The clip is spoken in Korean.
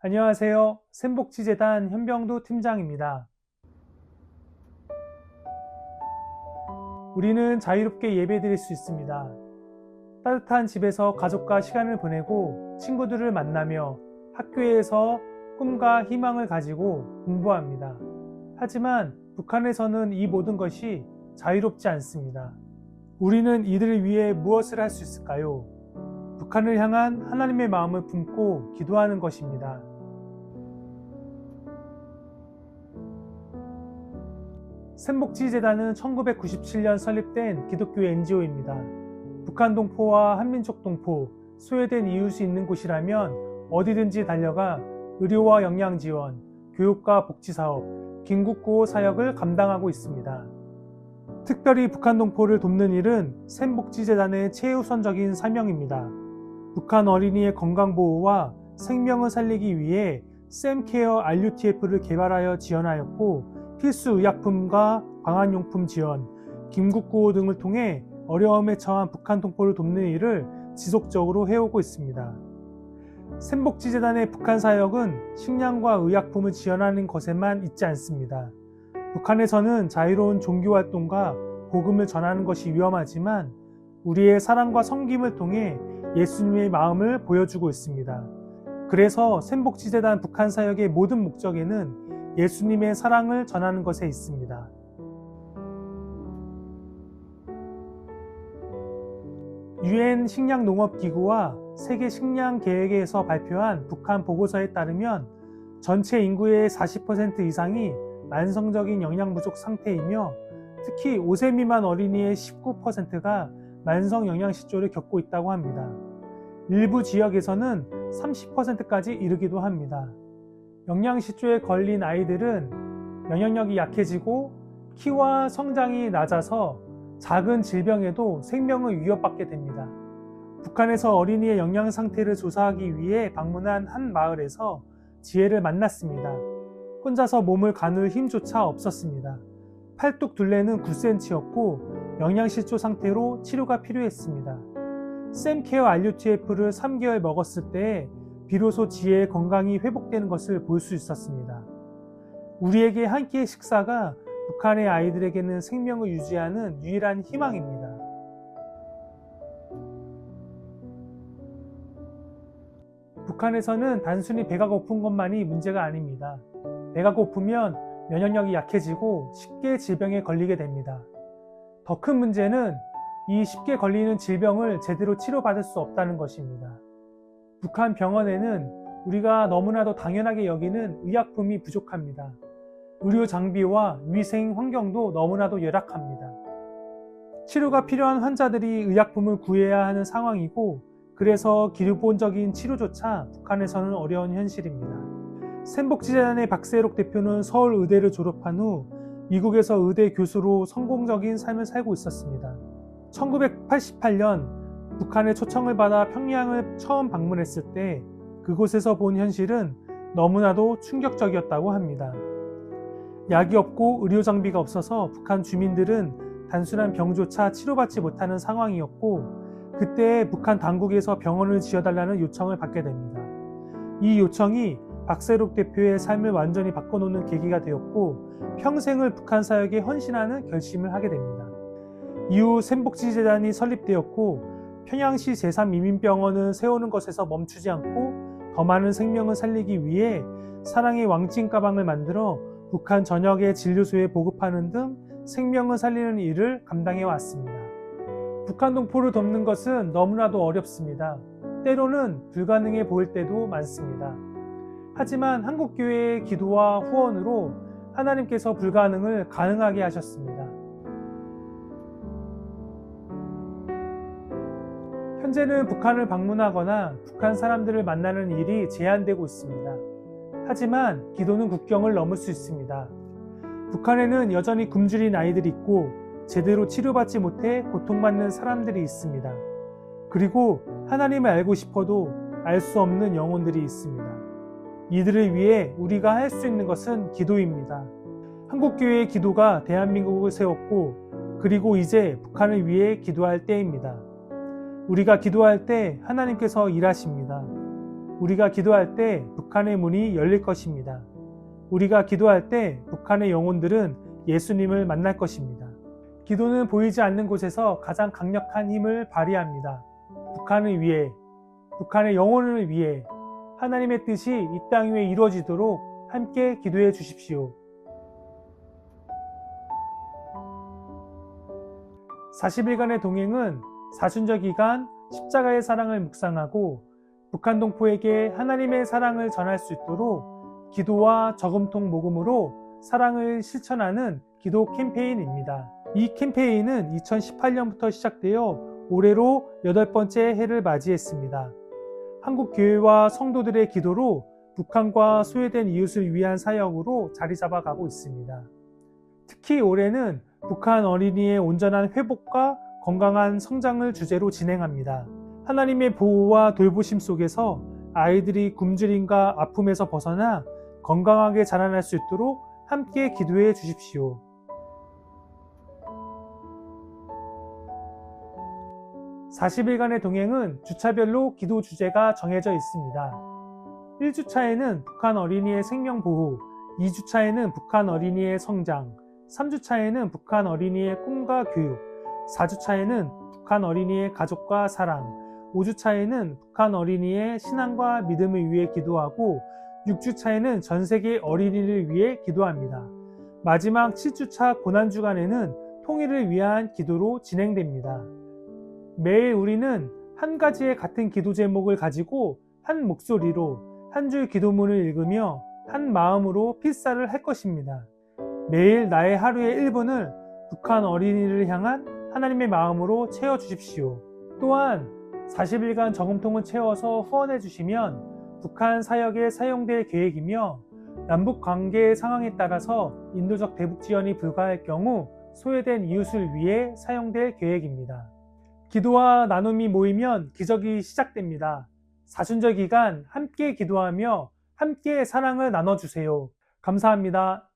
안녕하세요. 샘복지재단 현병두 팀장입니다. 우리는 자유롭게 예배드릴 수 있습니다. 따뜻한 집에서 가족과 시간을 보내고 친구들을 만나며 학교에서 꿈과 희망을 가지고 공부합니다. 하지만 북한에서는 이 모든 것이 자유롭지 않습니다. 우리는 이들을 위해 무엇을 할 수 있을까요? 북한을 향한 하나님의 마음을 품고 기도하는 것입니다. 샘복지재단은 1997년 설립된 기독교 NGO입니다. 북한 동포와 한민족 동포, 소외된 이웃이 있는 곳이라면 어디든지 달려가 의료와 영양 지원, 교육과 복지 사업, 긴급구호 사역을 감당하고 있습니다. 특별히 북한 동포를 돕는 일은 샘복지재단의 최우선적인 사명입니다. 북한 어린이의 건강보호와 생명을 살리기 위해 샘케어 RUTF를 개발하여 지원하였고 필수 의약품과 방한용품 지원, 긴급구호 등을 통해 어려움에 처한 북한 동포를 돕는 일을 지속적으로 해오고 있습니다. 샘복지재단의 북한 사역은 식량과 의약품을 지원하는 것에만 있지 않습니다. 북한에서는 자유로운 종교활동과 복음을 전하는 것이 위험하지만 우리의 사랑과 섬김을 통해 예수님의 마음을 보여주고 있습니다. 그래서 샘복지재단 북한 사역의 모든 목적에는 예수님의 사랑을 전하는 것에 있습니다. 유엔 식량농업기구와 세계식량계획에서 발표한 북한 보고서에 따르면 전체 인구의 40% 이상이 만성적인 영양 부족 상태이며 특히 5세 미만 어린이의 19%가 만성 영양실조를 겪고 있다고 합니다. 일부 지역에서는 30%까지 이르기도 합니다. 영양실조에 걸린 아이들은 면역력이 약해지고 키와 성장이 낮아서 작은 질병에도 생명을 위협받게 됩니다. 북한에서 어린이의 영양 상태를 조사하기 위해 방문한 한 마을에서 지혜를 만났습니다. 혼자서 몸을 가눌 힘조차 없었습니다. 팔뚝 둘레는 9cm였고 영양실조 상태로 치료가 필요했습니다. 샘케어 RUTF를 3개월 먹었을 때 비로소 지혜의 건강이 회복되는 것을 볼 수 있었습니다. 우리에게 한 끼의 식사가 북한의 아이들에게는 생명을 유지하는 유일한 희망입니다. 북한에서는 단순히 배가 고픈 것만이 문제가 아닙니다. 배가 고프면 면역력이 약해지고 쉽게 질병에 걸리게 됩니다. 더 큰 문제는 이 쉽게 걸리는 질병을 제대로 치료받을 수 없다는 것입니다. 북한 병원에는 우리가 너무나도 당연하게 여기는 의약품이 부족합니다. 의료 장비와 위생 환경도 너무나도 열악합니다. 치료가 필요한 환자들이 의약품을 구해야 하는 상황이고 그래서 기본적인 치료조차 북한에서는 어려운 현실입니다. 샘복지재단의 박세록 대표는 서울의대를 졸업한 후 미국에서 의대 교수로 성공적인 삶을 살고 있었습니다. 1988년 북한의 초청을 받아 평양을 처음 방문했을 때 그곳에서 본 현실은 너무나도 충격적이었다고 합니다. 약이 없고 의료 장비가 없어서 북한 주민들은 단순한 병조차 치료받지 못하는 상황이었고 그때 북한 당국에서 병원을 지어달라는 요청을 받게 됩니다. 이 요청이 박세록 대표의 삶을 완전히 바꿔놓는 계기가 되었고 평생을 북한 사역에 헌신하는 결심을 하게 됩니다. 이후 샘복지재단이 설립되었고 평양시 제3이민병원을 세우는 것에서 멈추지 않고 더 많은 생명을 살리기 위해 사랑의 왕찐 가방을 만들어 북한 전역의 진료소에 보급하는 등 생명을 살리는 일을 감당해 왔습니다. 북한 동포를 돕는 것은 너무나도 어렵습니다. 때로는 불가능해 보일 때도 많습니다. 하지만 한국교회의 기도와 후원으로 하나님께서 불가능을 가능하게 하셨습니다. 현재는 북한을 방문하거나 북한 사람들을 만나는 일이 제한되고 있습니다. 하지만 기도는 국경을 넘을 수 있습니다. 북한에는 여전히 굶주린 아이들이 있고 제대로 치료받지 못해 고통받는 사람들이 있습니다. 그리고 하나님을 알고 싶어도 알 수 없는 영혼들이 있습니다. 이들을 위해 우리가 할 수 있는 것은 기도입니다. 한국교회의 기도가 대한민국을 세웠고 그리고 이제 북한을 위해 기도할 때입니다. 우리가 기도할 때 하나님께서 일하십니다. 우리가 기도할 때 북한의 문이 열릴 것입니다. 우리가 기도할 때 북한의 영혼들은 예수님을 만날 것입니다. 기도는 보이지 않는 곳에서 가장 강력한 힘을 발휘합니다. 북한을 위해, 북한의 영혼을 위해 하나님의 뜻이 이 땅 위에 이루어지도록 함께 기도해 주십시오. 40일간의 동행은 사순절 기간 십자가의 사랑을 묵상하고 북한 동포에게 하나님의 사랑을 전할 수 있도록 기도와 저금통 모금으로 사랑을 실천하는 기도 캠페인입니다. 이 캠페인은 2018년부터 시작되어 올해로 8번째 해를 맞이했습니다. 한국 교회와 성도들의 기도로 북한과 소외된 이웃을 위한 사역으로 자리 잡아가고 있습니다. 특히 올해는 북한 어린이의 온전한 회복과 건강한 성장을 주제로 진행합니다. 하나님의 보호와 돌보심 속에서 아이들이 굶주림과 아픔에서 벗어나 건강하게 자라날 수 있도록 함께 기도해 주십시오. (40일간의) 동행은 주차별로 기도 주제가 정해져 있습니다. 1주차에는 북한 어린이의 생명보호, 2주차에는 북한 어린이의 성장, 3주차에는 북한 어린이의 꿈과 교육, 4주차에는 북한 어린이의 가족과 사랑, 5주차에는 북한 어린이의 신앙과 믿음을 위해 기도하고 6주차에는 전 세계 어린이를 위해 기도합니다. 마지막 7주차 고난주간에는 통일을 위한 기도로 진행됩니다. 매일 우리는 한 가지의 같은 기도 제목을 가지고 한 목소리로 한 줄 기도문을 읽으며 한 마음으로 필사를 할 것입니다. 매일 나의 하루의 1분을 북한 어린이를 향한 하나님의 마음으로 채워주십시오. 또한 40일간 저금통을 채워서 후원해 주시면 북한 사역에 사용될 계획이며 남북 관계 상황에 따라서 인도적 대북 지원이 불가할 경우 소외된 이웃을 위해 사용될 계획입니다. 기도와 나눔이 모이면 기적이 시작됩니다. 사순절 기간 함께 기도하며 함께 사랑을 나눠주세요. 감사합니다.